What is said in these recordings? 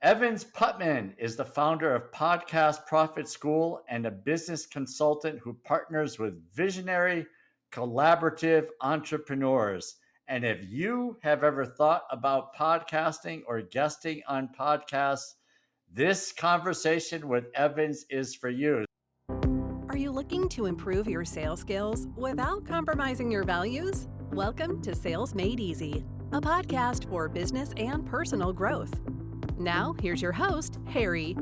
Evans Putman is the founder of Podcast Profit School and a business consultant who partners with visionary, collaborative entrepreneurs. And if you have ever thought about podcasting or guesting on podcasts, this conversation with Evans is for you. Are you looking to improve your sales skills without compromising your values? Welcome to Sales Made Easy, a podcast for business and personal growth. Now, here's your host, Harry.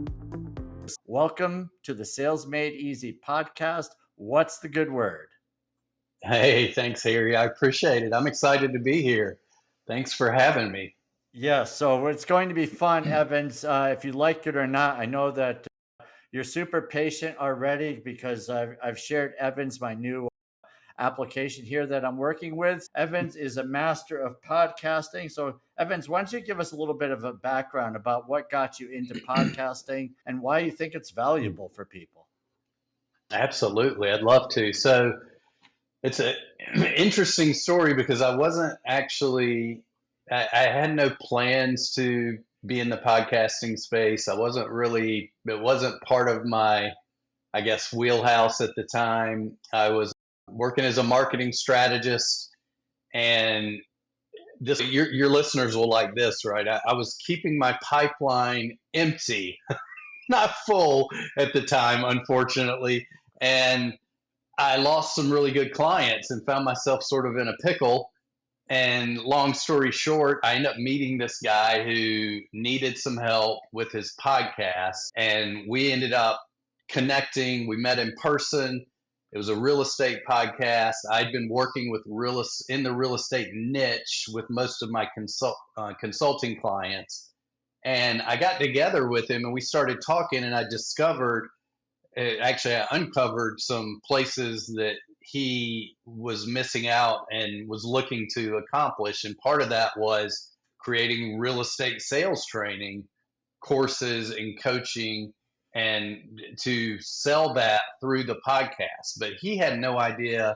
Welcome to the Sales Made Easy podcast. What's the good word? Hey, thanks, Harry. I appreciate it. I'm excited to be here. Thanks for having me. Yeah, so it's going to be fun, Evans. If you like it or not, I know that you're super patient already because I've shared Evans, my new application here that I'm working with. Evans is a master of podcasting. So Evans, why don't you give us a little bit of a background about what got you into podcasting and why you think it's valuable for people? Absolutely. I'd love to. So it's an interesting story because I wasn't actually, I had no plans to be in the podcasting space. It wasn't part of my, wheelhouse at the time. I was working as a marketing strategist, and your listeners will like this, right? I was keeping my pipeline empty, not full at the time, unfortunately, and I lost some really good clients and found myself sort of in a pickle. And long story short, I ended up meeting this guy who needed some help with his podcast, and we ended up connecting. We met in person. It was a real estate podcast. I'd been working with in the real estate niche with most of my consulting clients. And I got together with him and we started talking, and I uncovered some places that he was missing out and was looking to accomplish. And part of that was creating real estate sales training courses and coaching, and to sell that through the podcast. But he had no idea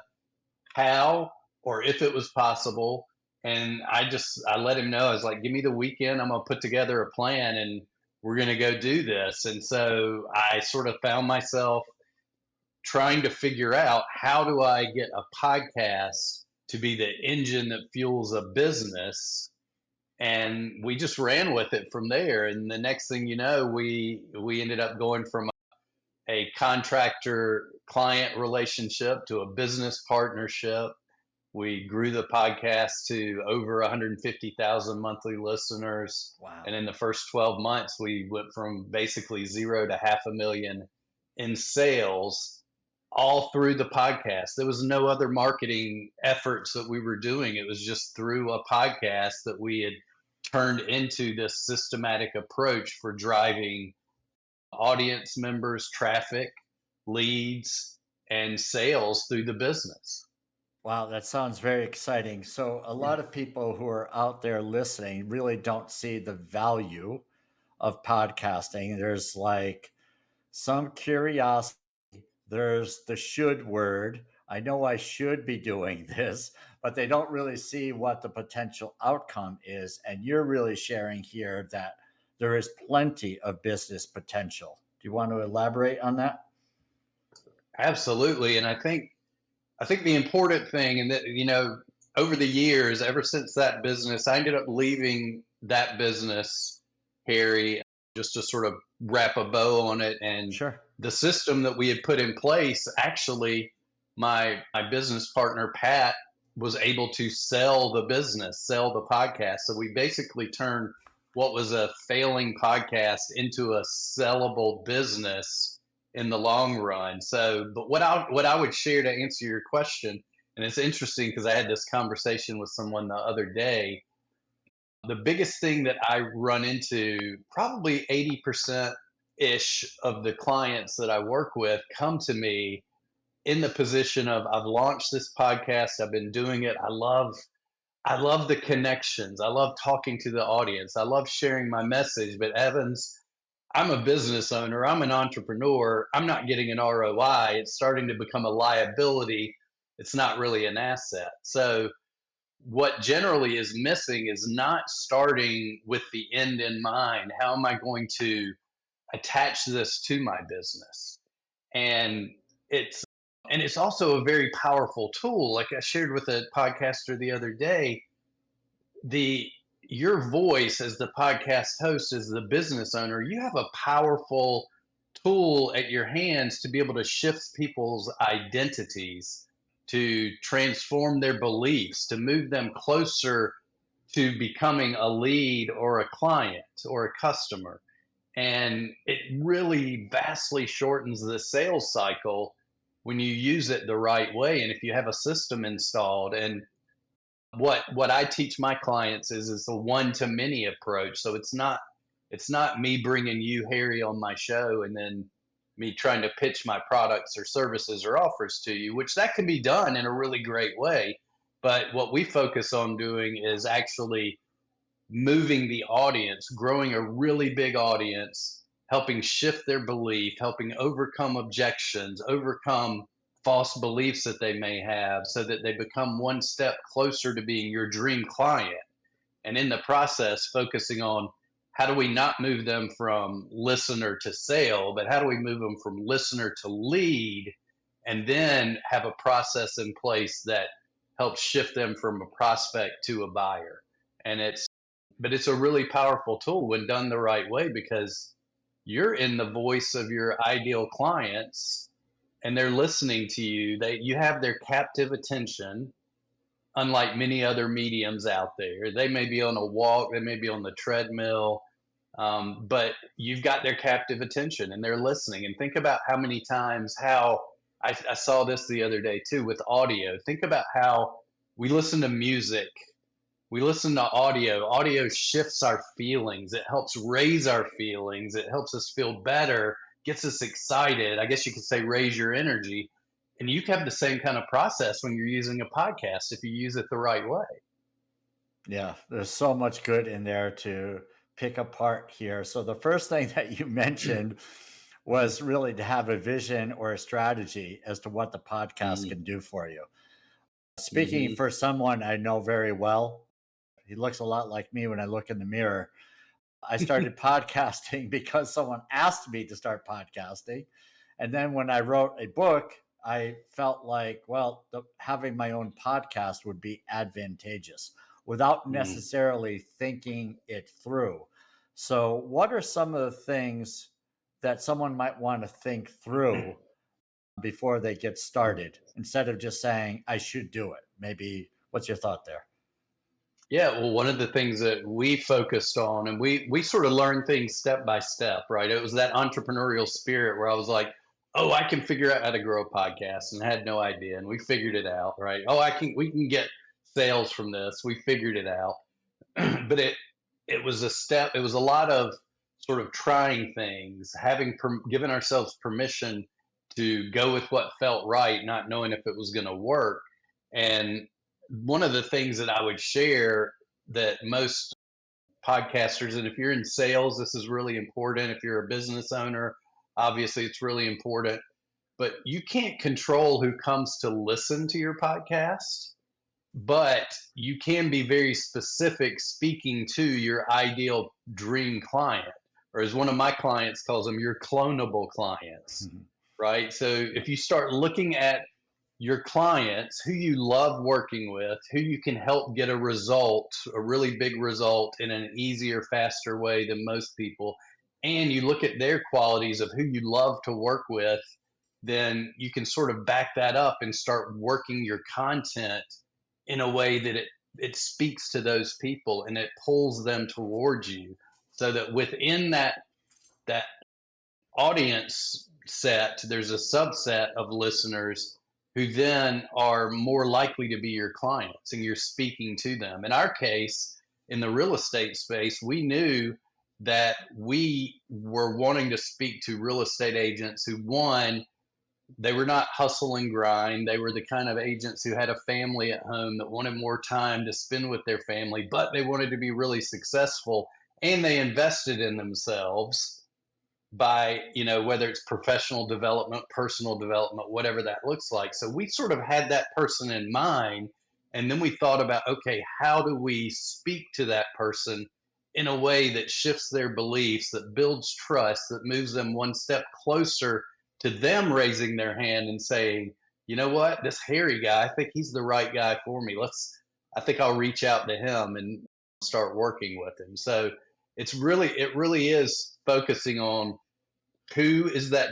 how or if it was possible. And I let him know. I was like, give me the weekend. I'm going to put together a plan and we're going to go do this. And so I sort of found myself trying to figure out, how do I get a podcast to be the engine that fuels a business? And we just ran with it from there. And the next thing you know, we ended up going from a contractor client relationship to a business partnership. We grew the podcast to over 150,000 monthly listeners. Wow. And in the first 12 months, we went from basically zero to $500,000 in sales, all through the podcast. There was no other marketing efforts that we were doing. It was just through a podcast that we had turned into this systematic approach for driving audience members, traffic, leads, and sales through the business. Wow, that sounds very exciting. So a lot of people who are out there listening really don't see the value of podcasting. There's like some curiosity. There's the should word. I know I should be doing this, but they don't really see what the potential outcome is. And you're really sharing here that there is plenty of business potential. Do you want to elaborate on that? Absolutely. And I think the important thing, and that, over the years, ever since that business, I ended up leaving that business, Harry, just to sort of wrap a bow on it. And Sure. The system that we had put in place, actually, my business partner, Pat, was able to sell the podcast. So we basically turned what was a failing podcast into a sellable business in the long run. So, but what I would share to answer your question, and it's interesting because I had this conversation with someone the other day. The biggest thing that I run into, probably 80%-ish of the clients that I work with come to me in the position of, I've launched this podcast, I've been doing it, I love the connections, I love talking to the audience, I love sharing my message, but Evans, I'm a business owner, I'm an entrepreneur, I'm not getting an ROI, it's starting to become a liability, it's not really an asset. So what generally is missing is not starting with the end in mind. How am I going to attach this to my business? And it's it's also a very powerful tool. Like I shared with a podcaster the other day, the your voice as the podcast host, as the business owner, you have a powerful tool at your hands to be able to shift people's identities, to transform their beliefs, to move them closer to becoming a lead or a client or a customer. And it really vastly shortens the sales cycle when you use it the right way. And if you have a system installed, and what I teach my clients is a one to many approach. So it's not me bringing you, Harry, on my show and then me trying to pitch my products or services or offers to you, which that can be done in a really great way. But what we focus on doing is actually moving the audience, growing a really big audience, helping shift their belief, helping overcome objections, overcome false beliefs that they may have, so that they become one step closer to being your dream client. And in the process, focusing on how do we not move them from listener to sale, but how do we move them from listener to lead, and then have a process in place that helps shift them from a prospect to a buyer. And it's a really powerful tool when done the right way, because you're in the voice of your ideal clients and they're listening to you. You have their captive attention, unlike many other mediums out there. They may be on a walk, they may be on the treadmill, but you've got their captive attention and they're listening. And think about how many times, how I saw this the other day too with audio. Think about how we listen to music, we listen to audio. Audio shifts our feelings. It helps raise our feelings. It helps us feel better, gets us excited. I guess you could say raise your energy. And you have the same kind of process when you're using a podcast if you use it the right way. Yeah, there's so much good in there to pick apart here. So the first thing that you mentioned was really to have a vision or a strategy as to what the podcast can do for you. Speaking for someone I know very well, he looks a lot like me when I look in the mirror. I started podcasting because someone asked me to start podcasting. And then when I wrote a book, I felt like, well, having my own podcast would be advantageous without necessarily thinking it through. So what are some of the things that someone might want to think through before they get started, instead of just saying, I should do it? Maybe what's your thought there? Yeah, well, one of the things that we focused on, and we sort of learned things step by step, right? It was that entrepreneurial spirit where I was like, oh, I can figure out how to grow a podcast, and had no idea. And we figured it out, right? Oh, we can get sales from this. We figured it out. But it was a step, it was a lot of sort of trying things, given ourselves permission to go with what felt right, not knowing if it was going to work. And one of the things that I would share that most podcasters, and if you're in sales, this is really important. If you're a business owner, obviously it's really important, but you can't control who comes to listen to your podcast, but you can be very specific, speaking to your ideal dream client, or as one of my clients calls them, your clonable clients, right? So if you start looking at your clients, who you love working with, who you can help get a result, a really big result in an easier, faster way than most people, and you look at their qualities of who you love to work with, then you can sort of back that up and start working your content in a way that it speaks to those people and it pulls them towards you, so that within that audience set, there's a subset of listeners who then are more likely to be your clients, and you're speaking to them. In our case, in the real estate space, we knew that we were wanting to speak to real estate agents who, one, they were not hustle and grind. They were the kind of agents who had a family at home that wanted more time to spend with their family, but they wanted to be really successful, and they invested in themselves by, whether it's professional development, personal development, whatever that looks like. So we sort of had that person in mind, And then we thought about, okay, how do we speak to that person in a way that shifts their beliefs, that builds trust, that moves them one step closer to them raising their hand and saying, you know what, this Harry guy, I think he's the right guy for me. I think I'll reach out to him and start working with him. So it really is focusing on who is that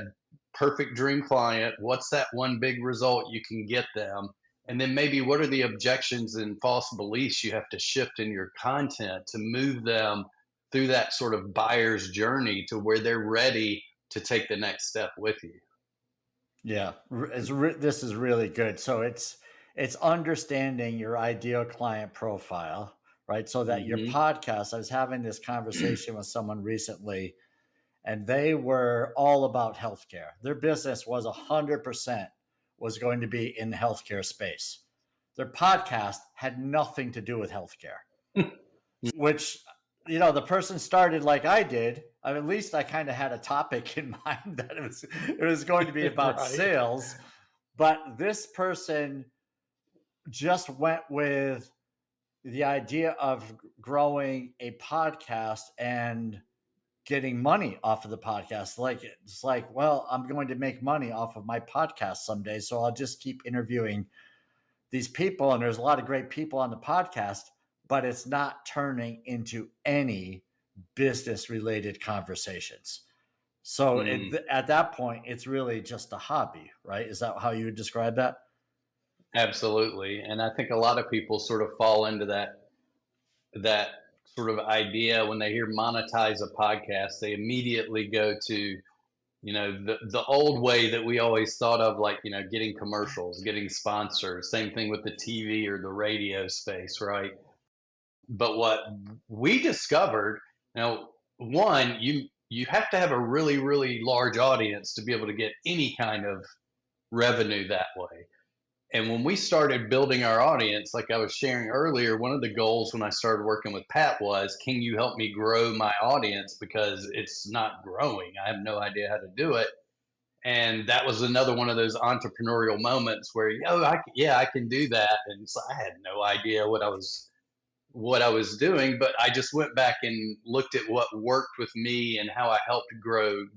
perfect dream client, what's that one big result you can get them, and then maybe what are the objections and false beliefs you have to shift in your content to move them through that sort of buyer's journey to where they're ready to take the next step with you. Yeah, this is really good. So it's understanding your ideal client profile, right? So that your Hmm. podcast, I was having this conversation with someone recently, and they were all about healthcare. Their business was 100% was going to be in the healthcare space. Their podcast had nothing to do with healthcare, which, the person started like I did. At least I kind of had a topic in mind that it was going to be about Right. sales, but this person just went with the idea of growing a podcast and getting money off of the podcast. Like, it's like, well, I'm going to make money off of my podcast someday, so I'll just keep interviewing these people. And there's a lot of great people on the podcast, but it's not turning into any business related conversations. So Mm, at that point, it's really just a hobby, right? Is that how you would describe that? absolutely. And I think a lot of people sort of fall into that sort of idea when they hear monetize a podcast, they immediately go to, the old way that we always thought of, like, getting commercials, getting sponsors, same thing with the TV or the radio space, right? But what we discovered, now, one, you have to have a really, really large audience to be able to get any kind of revenue that way. And when we started building our audience, like I was sharing earlier, one of the goals when I started working with Pat was, can you help me grow my audience? Because it's not growing. I have no idea how to do it. And that was another one of those entrepreneurial moments where, yeah, I can do that. And so I had no idea what I was doing, but I just went back and looked at what worked with me and how I helped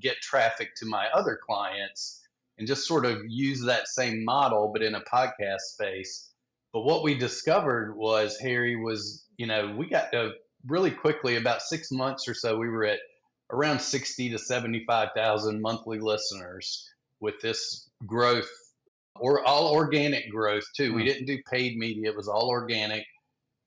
get traffic to my other clients, and just sort of use that same model, but in a podcast space. But what we discovered was, Harry, we got to really quickly, about 6 months or so, we were at around 60 to 75,000 monthly listeners with this growth, or all organic growth too. We Hmm. didn't do paid media, it was all organic.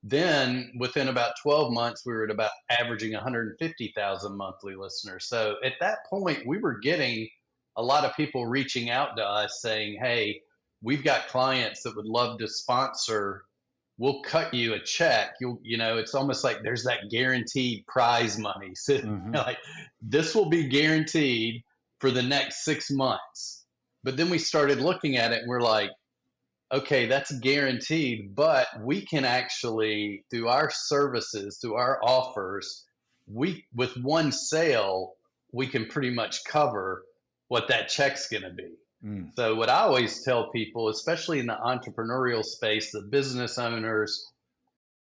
Then within about 12 months, we were at about averaging 150,000 monthly listeners. So at that point, we were getting a lot of people reaching out to us saying, hey, we've got clients that would love to sponsor. We'll cut you a check. It's almost like there's that guaranteed prize money. So, Mm-hmm. like, this will be guaranteed for the next 6 months. But then we started looking at it and we're like, okay, that's guaranteed, but we can actually, through our services, through our offers, with one sale, we can pretty much cover what that check's going to be. Mm. So what I always tell people, especially in the entrepreneurial space, the business owners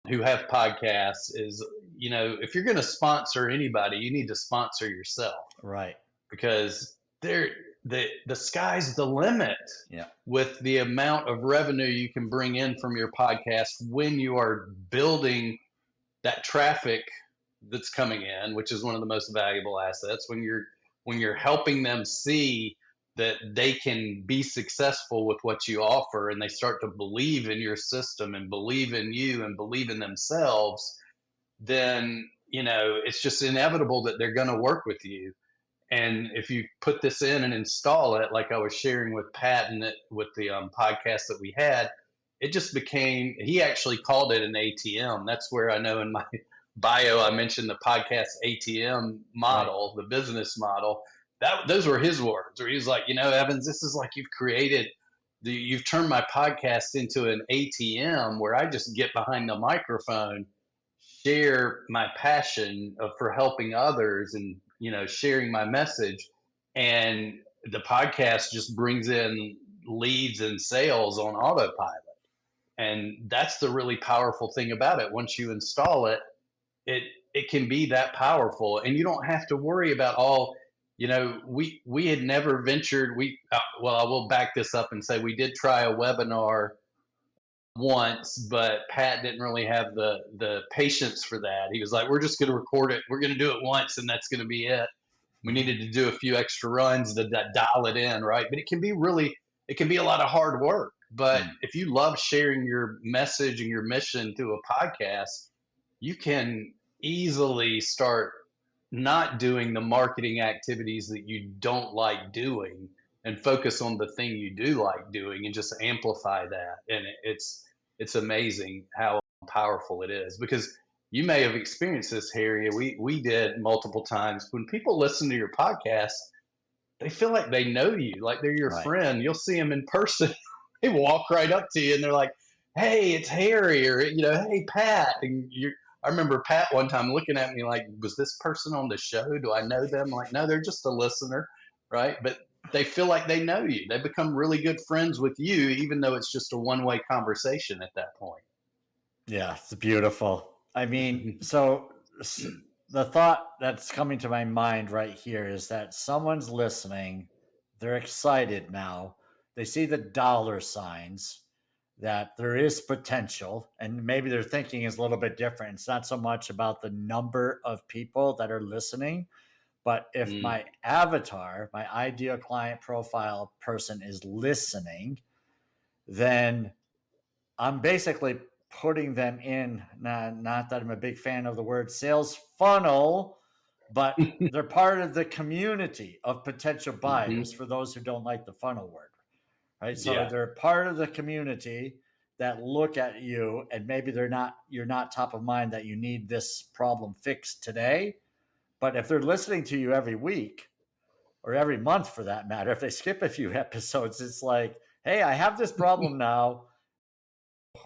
who have podcasts, is, if you're going to sponsor anybody, you need to sponsor yourself, Right. because the sky's the limit Yeah. with the amount of revenue you can bring in from your podcast when you are building that traffic that's coming in, which is one of the most valuable assets. When you're helping them see that they can be successful with what you offer, and they start to believe in your system and believe in you and believe in themselves, then it's just inevitable that they're going to work with you. And if you put this in and install it, like I was sharing with Pat and with the podcast that we had, it just became, he actually called it an ATM. That's where I know in my bio, I mentioned the podcast ATM Right. model, the business model. Those were his words, where he was like, Evans, this is like you've turned my podcast into an ATM where I just get behind the microphone, share my passion for helping others, and sharing my message, and the podcast just brings in leads and sales on autopilot. And that's the really powerful thing about it. Once you install it, it it can be that powerful, and you don't have to worry about all. We had never ventured. Well, I will back this up and say we did try a webinar once, but Pat didn't really have the patience for that. He was like, "We're just going to record it. We're going to do it once, and that's going to be it." We needed to do a few extra runs to dial it in, right? But it can be a lot of hard work. But if you love sharing your message and your mission through a podcast, you can easily start not doing the marketing activities that you don't like doing and focus on the thing you do like doing and just amplify that. And it's amazing how powerful it is, because you may have experienced this, Harry. We did multiple times. When people listen to your podcast, they feel like they know you, like they're your Right. friend. You'll see them in person. They walk right up to you and they're like, "Hey, it's Harry," or "Hey, Pat." And I remember Pat one time looking at me like, "Was this person on the show? Do I know them?" I'm like, "No, they're just a listener," right? But they feel like they know you. They become really good friends with you, even though it's just a one-way conversation at that point. Yeah, it's beautiful. I mean, so the thought that's coming to my mind right here is that someone's listening, they're excited now, they see the dollar signs, that there is potential, and maybe their thinking is a little bit different. It's not so much about the number of people that are listening, but if Mm, my avatar, my ideal client profile person is listening, then I'm basically putting them in, not that I'm a big fan of the word sales funnel, but they're part of the community of potential buyers, hmm. for those who don't like the funnel word, right? So Yeah, they're part of the community that look at you, and maybe you're not top of mind that you need this problem fixed today. But if they're listening to you every week or every month for that matter, if they skip a few episodes, it's like, hey, I have this problem now.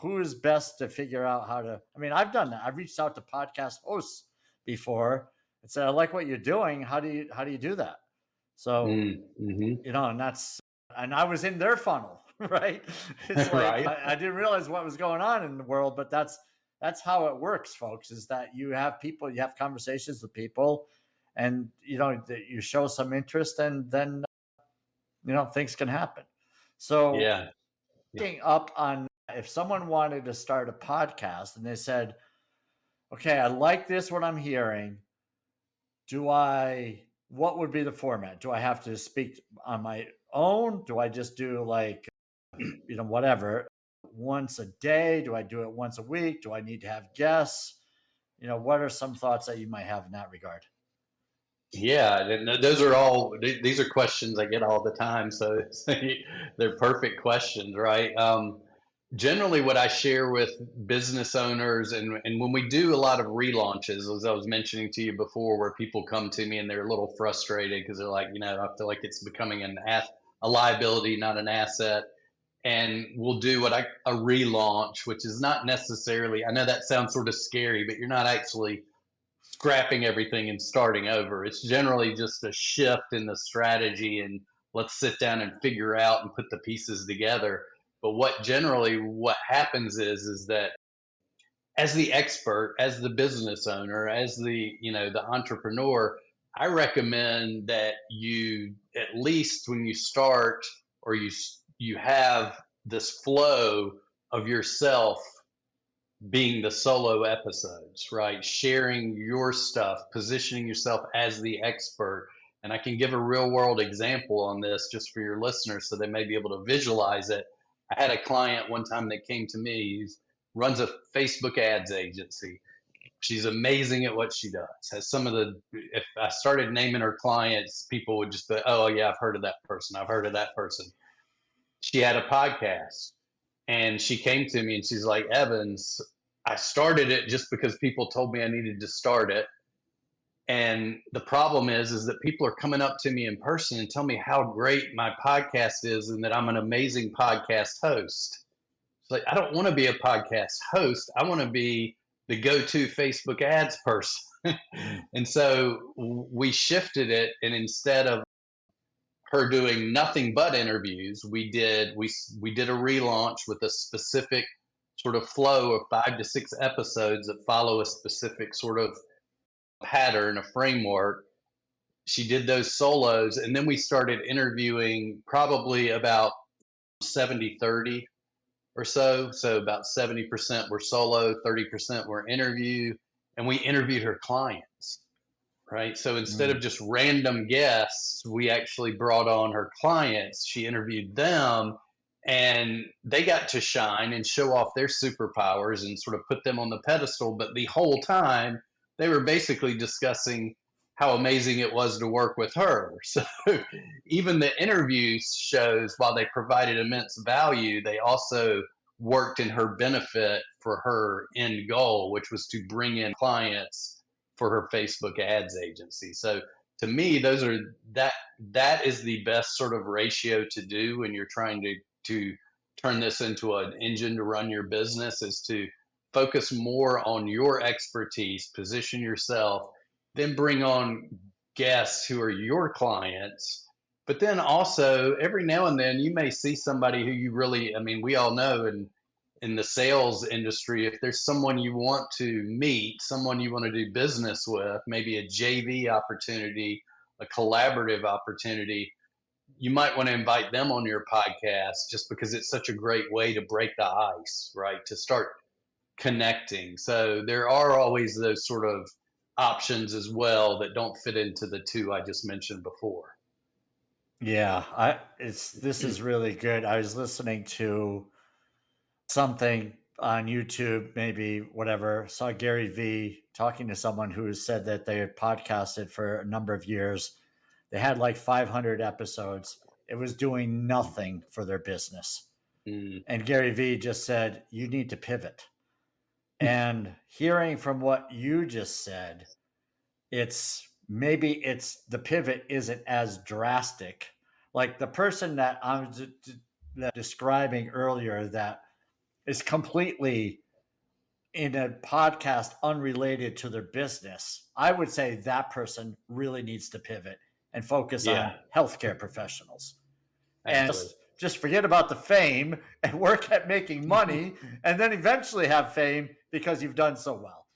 Who is best to figure out how to? I mean, I've done that. I've reached out to podcast hosts before and said, I like what you're doing. How do you do that? So, mm-hmm. and I was in their funnel, right? It's like Right. I didn't realize what was going on in the world, but that's how it works, folks, is that you have people, you have conversations with people, and you show some interest, and then things can happen. So, Yeah. Yeah. picking up on, if someone wanted to start a podcast and they said, okay, I like this, what I'm hearing. What would be the format? Do I have to speak on my own? Do I just do like, whatever, once a day? Do I do it once a week? Do I need to have guests? What are some thoughts that you might have in that regard? Yeah, and these are questions I get all the time, so they're perfect questions, right? Generally, what I share with business owners, and when we do a lot of relaunches, as I was mentioning to you before, where people come to me and they're a little frustrated because they're like, I feel like it's becoming a liability, not an asset. And we'll do a relaunch, which is not necessarily, I know that sounds sort of scary, but you're not actually scrapping everything and starting over. It's generally just a shift in the strategy, and let's sit down and figure out and put the pieces together. But what happens is that as the expert, as the business owner, as the entrepreneur, I recommend that you, at least when you start, or you have this flow of yourself being the solo episodes, right? Sharing your stuff, positioning yourself as the expert. And I can give a real world example on this just for your listeners so they may be able to visualize it. I had a client one time that came to me, he runs a Facebook ads agency. She's amazing at what she does. Has some of if I started naming her clients, people would just be, "Oh, yeah, I've heard of that person. I've heard of that person." She had a podcast, and she came to me and she's like, "Evans, I started it just because people told me I needed to start it. And the problem is that people are coming up to me in person and tell me how great my podcast is and that I'm an amazing podcast host." It's like, I don't want to be a podcast host. I want to be the go-to Facebook ads person. And so we shifted it, and instead of her doing nothing but interviews, we did a relaunch with a specific sort of flow of 5 to 6 episodes that follow a specific sort of pattern, a framework. She did those solos, and then we started interviewing probably about 70-30 or so. So about 70% were solo, 30% were interview, and we interviewed her clients, right? So instead of just random guests, we actually brought on her clients. She interviewed them, and they got to shine and show off their superpowers and sort of put them on the pedestal. But the whole time, they were basically discussing how amazing it was to work with her. So even the interview shows, while they provided immense value, they also worked in her benefit for her end goal, which was to bring in clients for her Facebook ads agency. So to me, that is the best sort of ratio to do when you're trying to turn this into an engine to run your business, is to focus more on your expertise, position yourself, then bring on guests who are your clients. But then also every now and then you may see somebody who you really, I mean, we all know in the sales industry, if there's someone you want to meet, someone you want to do business with, maybe a JV opportunity, a collaborative opportunity, you might want to invite them on your podcast, just because it's such a great way to break the ice, right? To start connecting. So there are always those sort of options as well that don't fit into the two I just mentioned before. Yeah, this is really good. I was listening to something on YouTube, maybe whatever, saw Gary Vee talking to someone who said that they had podcasted for a number of years. They had like 500 episodes. It was doing nothing for their business. And Gary Vee just said, you need to pivot. And hearing from what you just said, maybe the pivot isn't as drastic. Like the person that I'm describing earlier, that is completely in a podcast unrelated to their business, I would say that person really needs to pivot and focus on healthcare professionals. Absolutely. And just forget about the fame and work at making money, and then eventually have fame because you've done so well.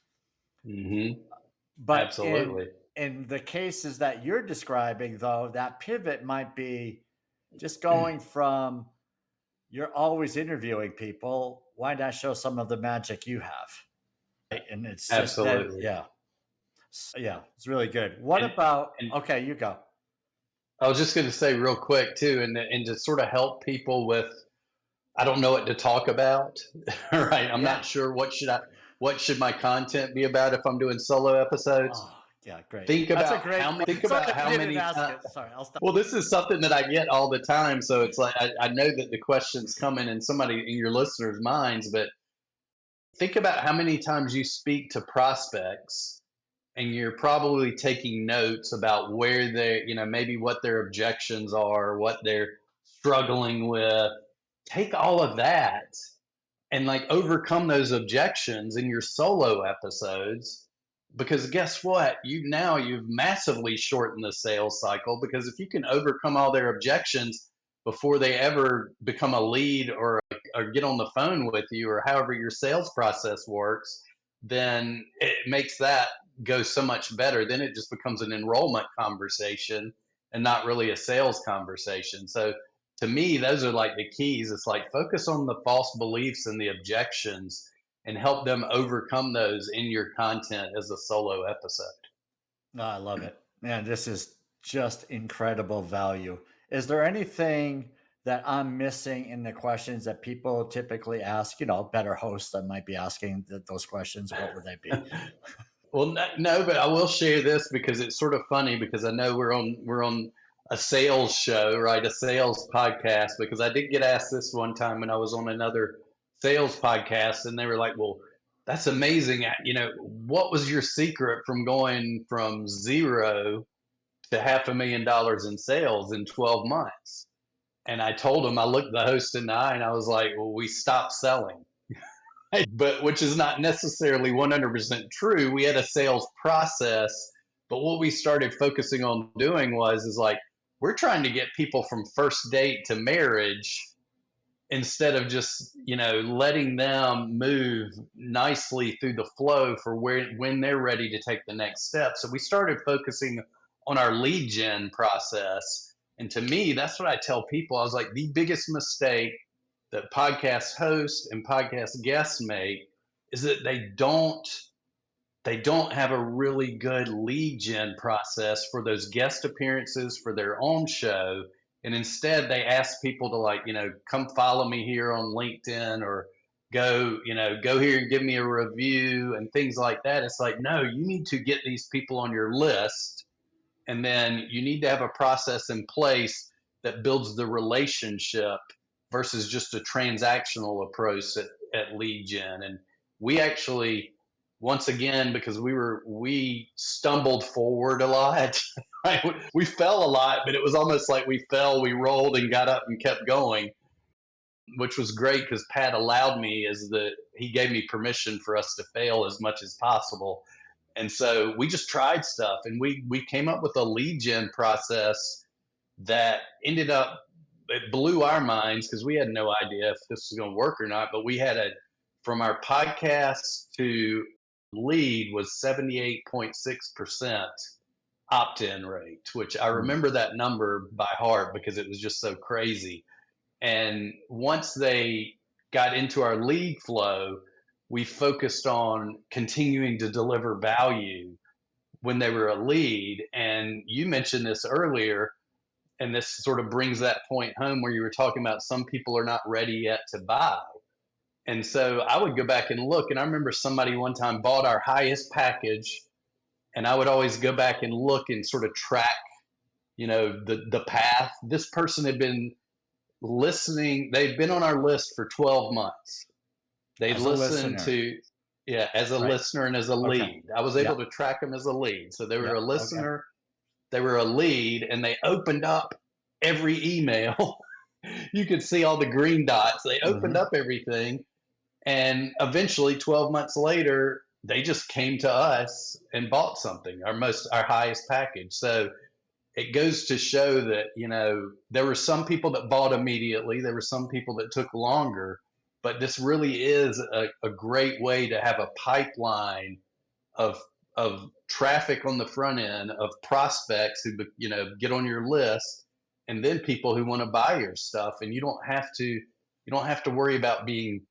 But absolutely. In the cases that you're describing, though, that pivot might be just going from, you're always interviewing people, why not show some of the magic you have? And it's just absolutely. yeah, it's really good. What about, okay, you go. I was just going to say real quick too, and to sort of help people with, I don't know what to talk about, right? I'm not sure what should my content be about if I'm doing solo episodes. Oh, yeah, great. Think about how many times. Sorry, I'll stop. Well, this is something that I get all the time, so it's like I know that the question's coming in somebody in your listeners' minds, but think about how many times you speak to prospects and you're probably taking notes about where they, maybe what their objections are, what they're struggling with. Take all of that and like overcome those objections in your solo episodes, because guess what? You've massively shortened the sales cycle, because if you can overcome all their objections before they ever become a lead or get on the phone with you, or however your sales process works, then it makes that go so much better. Then it just becomes an enrollment conversation and not really a sales conversation. So to me, those are like the keys. It's like focus on the false beliefs and the objections and help them overcome those in your content as a solo episode. Oh, I love it. Man, this is just incredible value. Is there anything that I'm missing in the questions that people typically ask? Better hosts that might be asking those questions, what would they be? Well, no, but I will share this because it's sort of funny, because I know we're on a sales show, right? A sales podcast, because I did get asked this one time when I was on another sales podcast, and they were like, well, that's amazing. What was your secret from going from zero to $500,000 in sales in 12 months? And I told them, I looked the host in the eye and I was like, well, we stopped selling. But which is not necessarily 100% true. We had a sales process, but what we started focusing on doing is like, we're trying to get people from first date to marriage instead of just, letting them move nicely through the flow for when they're ready to take the next step. So we started focusing on our lead gen process. And to me, that's what I tell people. I was like, the biggest mistake that podcast hosts and podcast guests make is that they don't have a really good lead gen process for those guest appearances for their own show. And instead they ask people to, like, come follow me here on LinkedIn, or go here and give me a review and things like that. It's like, no, you need to get these people on your list, and then you need to have a process in place that builds the relationship versus just a transactional approach at lead gen. And we actually, once again, because we stumbled forward a lot. Right? We fell a lot, but it was almost like we fell, we rolled and got up and kept going, which was great because Pat allowed me, he gave me permission for us to fail as much as possible. And so we just tried stuff, and we came up with a lead gen process that ended up, it blew our minds because we had no idea if this was going to work or not. But we had from our podcast to lead was 78.6% opt-in rate, which I remember that number by heart because it was just so crazy. And once they got into our lead flow, we focused on continuing to deliver value when they were a lead. And you mentioned this earlier, and this sort of brings that point home where you were talking about some people are not ready yet to buy. And so I would go back and look, and I remember somebody one time bought our highest package, and I would always go back and look and sort of track, the path. This person had been listening. They'd been on our list for 12 months. They'd listened to, as a listener and as a lead. I was able to track them as a lead. So they were a listener, they were a lead, and they opened up every email. You could see all the green dots. They opened up everything. And eventually, 12 months later, they just came to us and bought something, our highest package. So it goes to show that, there were some people that bought immediately. There were some people that took longer. But this really is a great way to have a pipeline of traffic on the front end, of prospects who, get on your list, and then people who want to buy your stuff. And you don't have to worry about being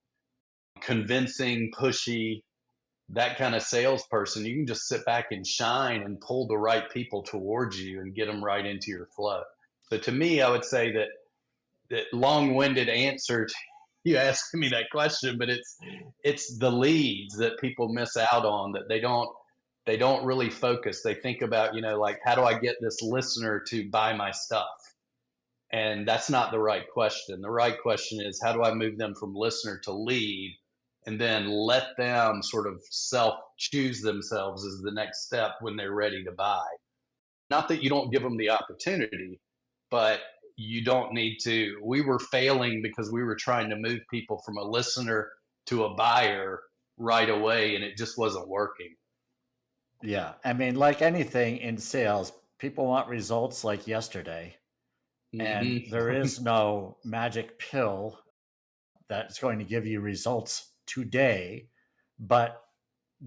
convincing, pushy, that kind of salesperson. You can just sit back and shine and pull the right people towards you and get them right into your flow. So to me, I would say that long-winded answer to you asking me that question, but it's the leads that people miss out on, that they don't really focus. They think about, like, how do I get this listener to buy my stuff? And that's not the right question. The right question is, how do I move them from listener to lead, and then let them sort of self-choose themselves as the next step when they're ready to buy? Not that you don't give them the opportunity, but you don't need to. We were failing because we were trying to move people from a listener to a buyer right away, and it just wasn't working. Yeah. I mean, like anything in sales, people want results like yesterday. And there is no magic pill that's going to give you results today, but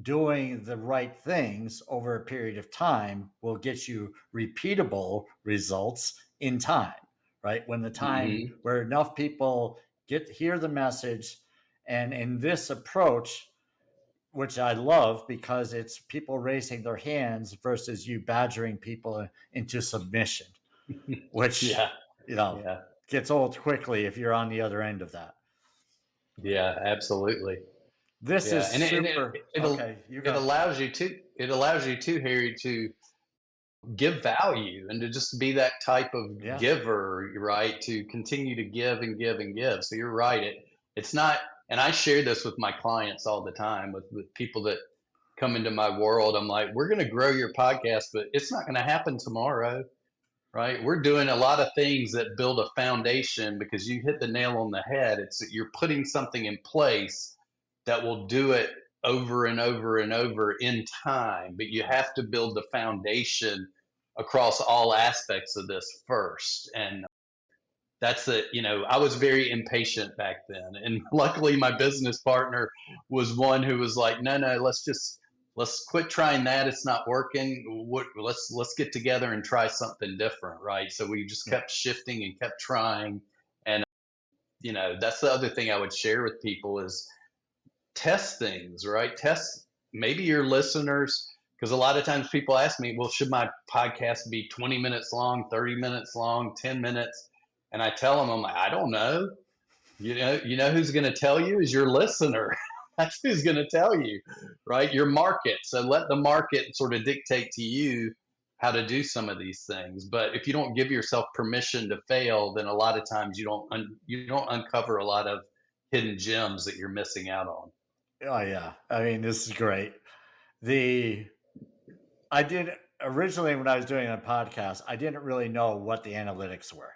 doing the right things over a period of time will get you repeatable results in time, right? When the time where enough people hear the message. And in this approach, which I love because it's people raising their hands versus you badgering people into submission, which gets old quickly if you're on the other end of that. Yeah, absolutely. This is super. It allows you to, Harry, to give value and to just be that type of giver, right? To continue to give and give and give. So you're right. It's not, and I share this with my clients all the time, with people that come into my world. I'm like, we're going to grow your podcast, but it's not going to happen tomorrow. Right? We're doing a lot of things that build a foundation, because you hit the nail on the head. It's that you're putting something in place that will do it over and over and over in time, but you have to build the foundation across all aspects of this first. And I was very impatient back then. And luckily my business partner was one who was like, no, no, let's quit trying that. It's not working. Let's get together and try something different. Right. So we just kept shifting and kept trying. And, that's the other thing I would share with people is test things, right? Test maybe your listeners, because a lot of times people ask me, well, should my podcast be 20 minutes long, 30 minutes long, 10 minutes? And I tell them, I'm like, I don't know. You know who's going to tell you is your listener. That's who's going to tell you, right? Your market. So let the market sort of dictate to you how to do some of these things. But if you don't give yourself permission to fail, then a lot of times you don't uncover a lot of hidden gems that you're missing out on. Oh yeah. I mean, this is great. I did originally when I was doing a podcast, I didn't really know what the analytics were.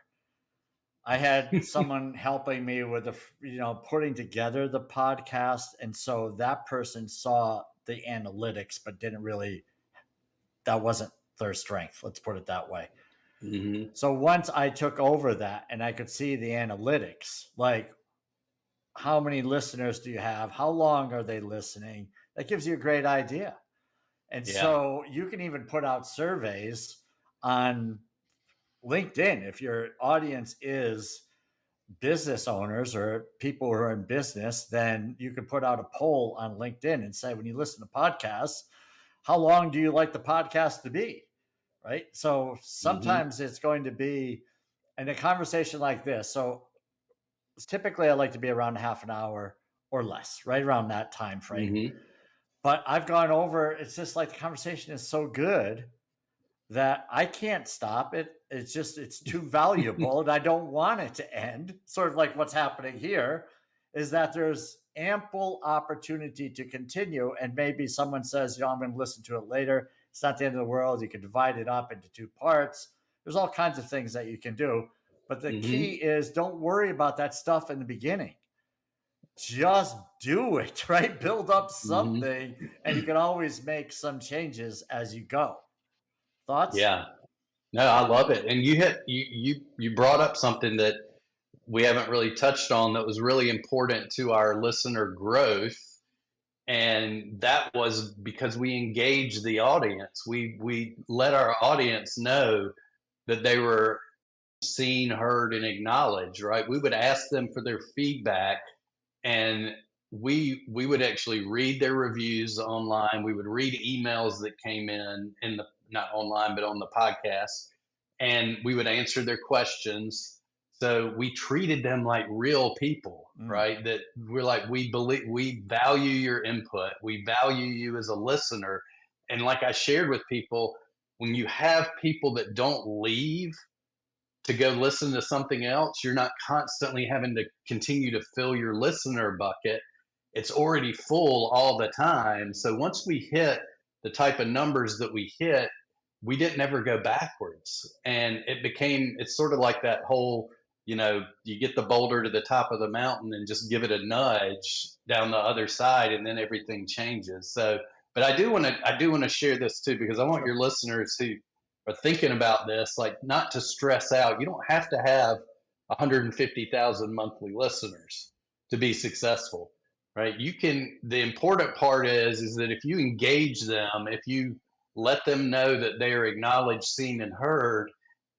I had someone helping me with putting together the podcast, and so that person saw the analytics, but that wasn't their strength. Let's put it that way. Mm-hmm. So once I took over that and I could see the analytics, like how many listeners do you have? How long are they listening? That gives you a great idea. And so you can even put out surveys on LinkedIn. If your audience is business owners or people who are in business, then you can put out a poll on LinkedIn and say, when you listen to podcasts, how long do you like the podcast to be? Right. So sometimes it's going to be in a conversation like this. So typically I like to be around half an hour or less, right around that time frame. Mm-hmm. But I've gone over, it's just like the conversation is so good that I can't stop it. It's too valuable and I don't want it to end. Sort of like what's happening here is that there's ample opportunity to continue. And maybe someone says, I'm going to listen to it later. It's not the end of the world. You can divide it up into 2 parts. There's all kinds of things that you can do. But the key is don't worry about that stuff in the beginning. Just do it, right? Build up something and you can always make some changes as you go. Thoughts? Yeah. No, I love it. And you brought up something that we haven't really touched on that was really important to our listener growth. And that was because we engaged the audience. We let our audience know that they were seen, heard, and acknowledged, right? We would ask them for their feedback, and we would actually read their reviews online. We would read emails that came in the not online, but on the podcast, and we would answer their questions. So we treated them like real people, right? That we're like, we value your input. We value you as a listener. And like I shared with people, when you have people that don't leave to go listen to something else, you're not constantly having to continue to fill your listener bucket. It's already full all the time. So once we hit the type of numbers that we hit, we didn't ever go backwards. And it's sort of like that whole, you get the boulder to the top of the mountain and just give it a nudge down the other side, and then everything changes. So, but I do want to share this too, because I want your listeners who are thinking about this, like, not to stress out. You don't have to have 150,000 monthly listeners to be successful, right? The important part is that if you engage them, if you let them know that they are acknowledged, seen, and heard,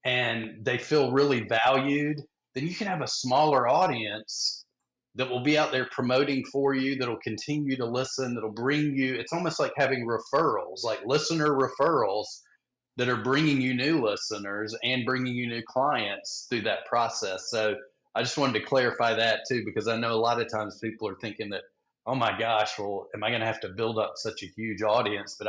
and they feel really valued, then you can have a smaller audience that will be out there promoting for you, that'll continue to listen, that'll bring you, it's almost like having referrals, like listener referrals that are bringing you new listeners and bringing you new clients through that process. So I just wanted to clarify that too, because I know a lot of times people are thinking that, oh my gosh, well, am I going to have to build up such a huge audience? But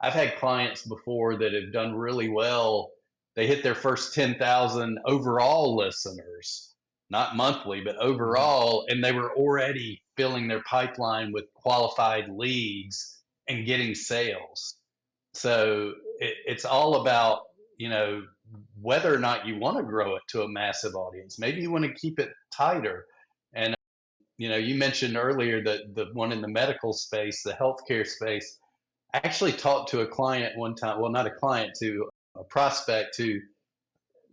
I've had clients before that have done really well. They hit their first 10,000 overall listeners, not monthly, but overall, and they were already filling their pipeline with qualified leads and getting sales. So it's all about, whether or not you want to grow it to a massive audience. Maybe you want to keep it tighter. And, you mentioned earlier that the one in the medical space, the healthcare space, I actually talked to a client one time, well, not a client, to a prospect who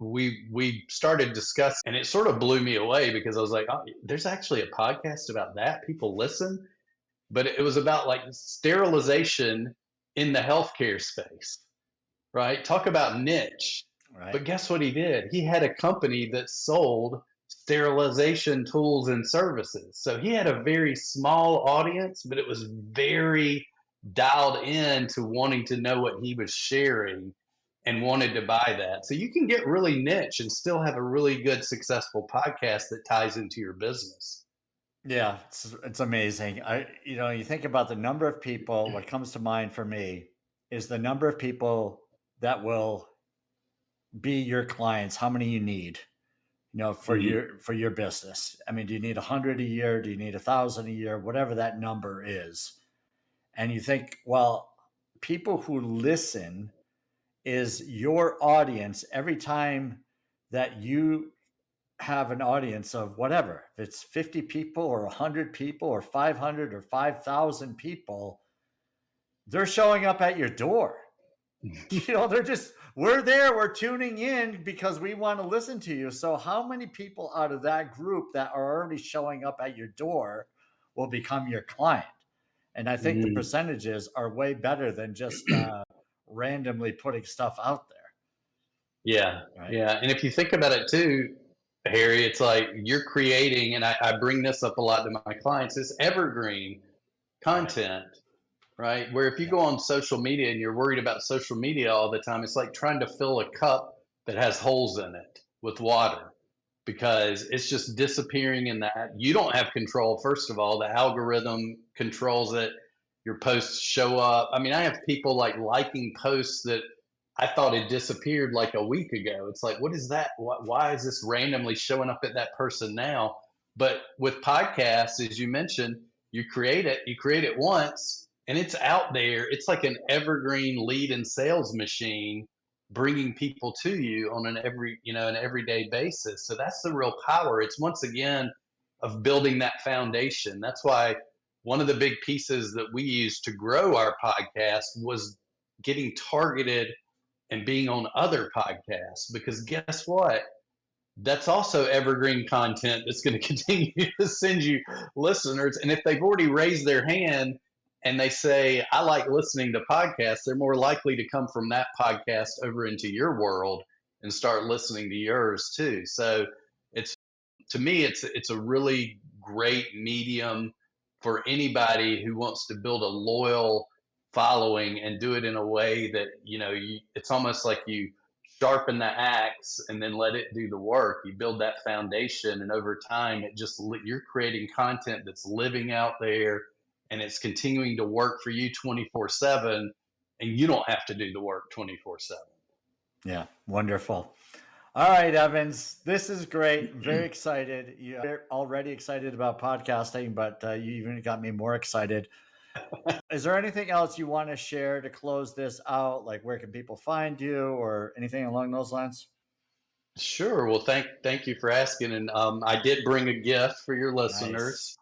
we started discussing, and it sort of blew me away because I was like, oh, there's actually a podcast about that. People listen, but it was about like sterilization in the healthcare space, right? Talk about niche. Right. But guess what he did? He had a company that sold sterilization tools and services. So he had a very small audience, but it was very dialed in to wanting to know what he was sharing and wanted to buy that. So you can get really niche and still have a really good, successful podcast that ties into your business. Yeah, it's amazing. You think about the number of people, what comes to mind for me is the number of people that will be your clients, how many you need, for your business. I mean, do you need 100 a year? Do you need 1,000 a year? Whatever that number is. And you think, well, people who listen is your audience every time that you have an audience of whatever, if it's 50 people or 100 people or 500 or 5,000 people, they're showing up at your door. We're there, we're tuning in because we want to listen to you. So how many people out of that group that are already showing up at your door will become your client? And I think the percentages are way better than just randomly putting stuff out there. Yeah. Right? Yeah. And if you think about it too, Harry, it's like you're creating, and I bring this up a lot to my clients, is evergreen content, right? Where if you go on social media and you're worried about social media all the time, it's like trying to fill a cup that has holes in it with water because it's just disappearing in that. You don't have control. First of all, the algorithm controls it. Your posts show up. I mean, I have people like liking posts that I thought it disappeared like a week ago. It's like, what is that? Why is this randomly showing up at that person now? But with podcasts, as you mentioned, you create it once and it's out there. It's like an evergreen lead and sales machine bringing people to you on an everyday basis. So that's the real power. It's once again of building that foundation. That's why one of the big pieces that we used to grow our podcast was getting targeted and being on other podcasts, because guess what? That's also evergreen content that's going to continue to send you listeners. And if they've already raised their hand and they say, I like listening to podcasts, they're more likely to come from that podcast over into your world and start listening to yours too. So to me, it's a really great medium for anybody who wants to build a loyal following and do it in a way that, it's almost like you sharpen the axe and then let it do the work. You build that foundation, and over time, you're creating content that's living out there and it's continuing to work for you 24/7, and you don't have to do the work 24/7. Yeah, wonderful. All right, Evans, this is great. Very excited. You're already excited about podcasting, but you even got me more excited. Is there anything else you want to share to close this out? Like, where can people find you or anything along those lines? Sure. Well, thank you for asking. And I did bring a gift for your listeners. Nice.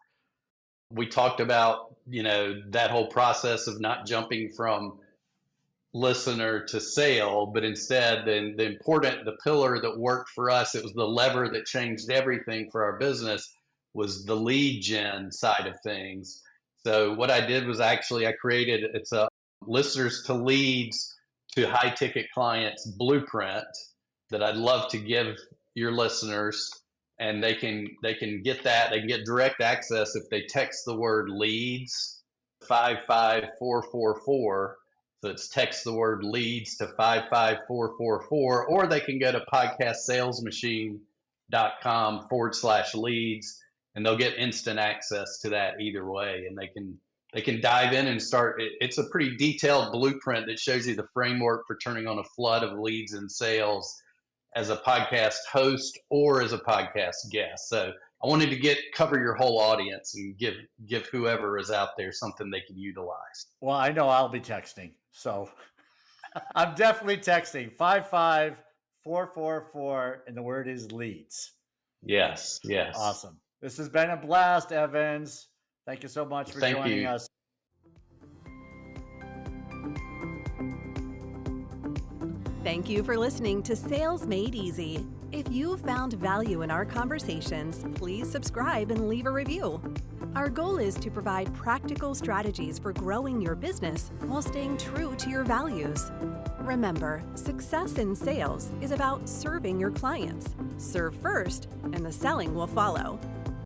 We talked about, that whole process of not jumping from listener to sale, but instead the pillar that worked for us, it was the lever that changed everything for our business, was the lead gen side of things. So what I did was I created, it's a listeners to leads to high ticket clients blueprint that I'd love to give your listeners, and they can get that. They can get direct access if they text the word leads 55444. So it's text the word leads to 55444, or they can go to podcastsalesmachine.com/leads. And they'll get instant access to that either way, and they can dive in and start. It's a pretty detailed blueprint that shows you the framework for turning on a flood of leads and sales as a podcast host or as a podcast guest. So I wanted to cover your whole audience and give whoever is out there something they can utilize. Well, I know I'll be texting, so I'm definitely texting 55444, and the word is leads. Yes. Awesome. This has been a blast, Evans. Thank you so much for joining us. Thank you for listening to Sales Made Easy. If you found value in our conversations, please subscribe and leave a review. Our goal is to provide practical strategies for growing your business while staying true to your values. Remember, success in sales is about serving your clients. Serve first, and the selling will follow.